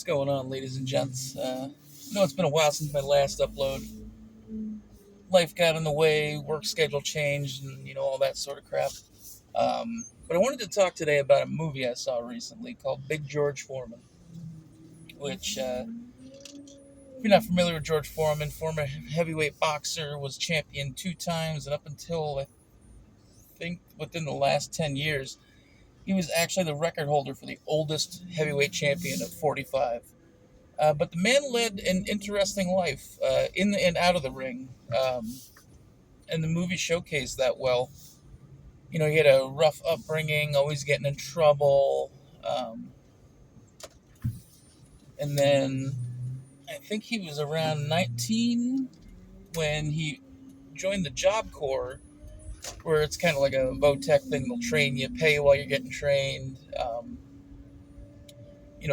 What's going on, ladies and gents? I know it's been a while since my last upload. Life got in the way, work schedule changed, and all that sort of crap. But I wanted to talk today about a movie I saw recently called Big George Foreman. Which, if you're not familiar with George Foreman, former heavyweight boxer, was champion 2 times, and up until I think within the last 10 years, he was actually the record holder for the oldest heavyweight champion at 45. But the man led an interesting life in and out of the ring, and the movie showcased that well. He had a rough upbringing, always getting in trouble, and then I think he was around 19 when he joined the Job Corps, where it's kind of like a VOTEC thing. They'll train you, pay you while you're getting trained.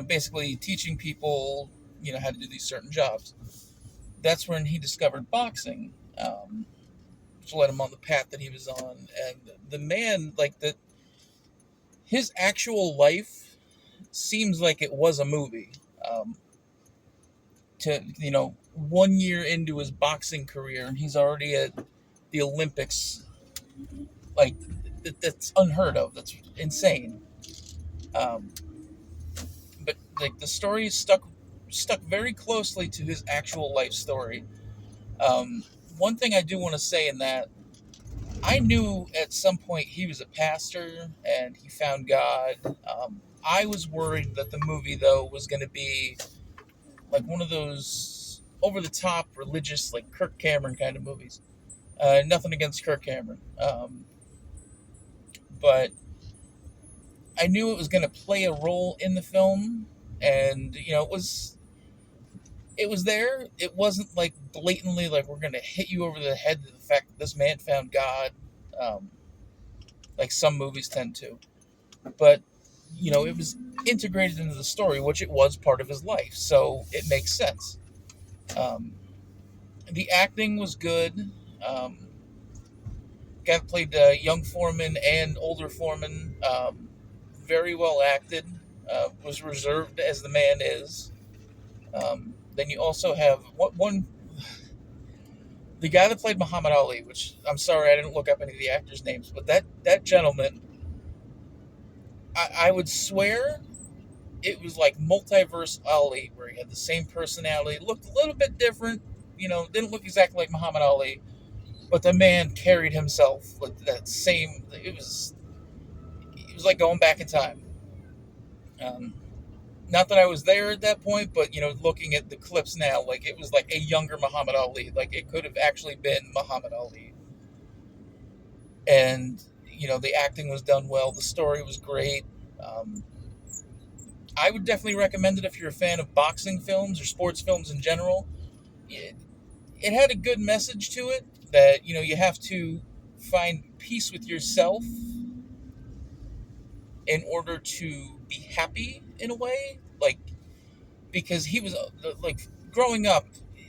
Basically teaching people, how to do these certain jobs. That's when he discovered boxing. Which led him on the path that he was on. And the man, his actual life seems like it was a movie. To 1 year into his boxing career, and he's already at the Olympics. Like that's unheard of. That's insane. Um, but the story stuck very closely to his actual life story. One thing I do want to say in that, I knew at some point he was a pastor and he found God. I was worried that the movie, though, was going to be like one of those over the top religious, like Kirk Cameron kind of movies. Nothing against Kirk Cameron. But I knew it was going to play a role in the film. And, it was there. It wasn't like blatantly like we're going to hit you over the head with the fact that this man found God, um, like some movies tend to. But it was integrated into the story, which it was part of his life, so it makes sense. Um, the acting was good. Guy that played young Foreman and older Foreman, very well acted. Was reserved as the man is. Then you also have the guy that played Muhammad Ali, which I'm sorry I didn't look up any of the actors' names, but that gentleman, I would swear it was like multiverse Ali, where he had the same personality, looked a little bit different, didn't look exactly like Muhammad Ali, but the man carried himself like that same. It was like going back in time. Um, Not that I was there at that point, but looking at the clips now, like it was like a younger Muhammad Ali. Like it could have actually been Muhammad Ali. And the acting was done well. The story was great. Um, I would definitely recommend it if you're a fan of boxing films or sports films in general. It had a good message to it that you have to find peace with yourself in order to be happy in a way, like because he was like growing up,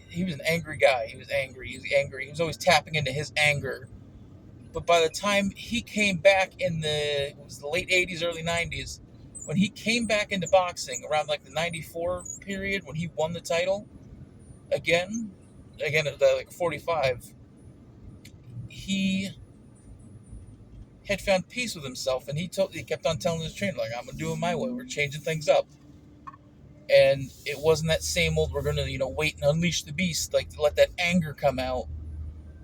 he was an angry guy. He was always tapping into his anger. But by the time he came back in it was the late 80s, early 90s, when he came back into boxing around like the 94 period when he won the title again, at like 45, he had found peace with himself, and he kept on telling his trainer, like, I'm gonna do it my way, we're changing things up. And it wasn't that same old, we're gonna wait and unleash the beast, like to let that anger come out.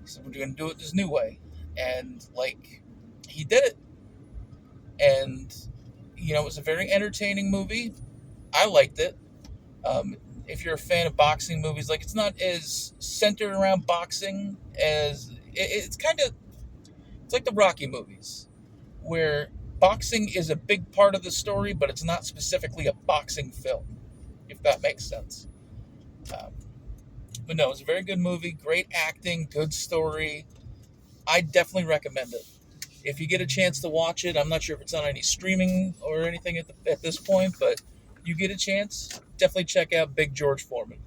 He said, we're gonna do it this new way. And like he did it. And it was a very entertaining movie. I liked it. If you're a fan of boxing movies, like it's not as centered around boxing as it's kind of, it's like the Rocky movies, where boxing is a big part of the story, but it's not specifically a boxing film, if that makes sense. Um, but no, it's a very good movie, great acting, good story. I definitely recommend it. If you get a chance to watch it, I'm not sure if it's on any streaming or anything at this point, but you get a chance, definitely check out Big George Foreman.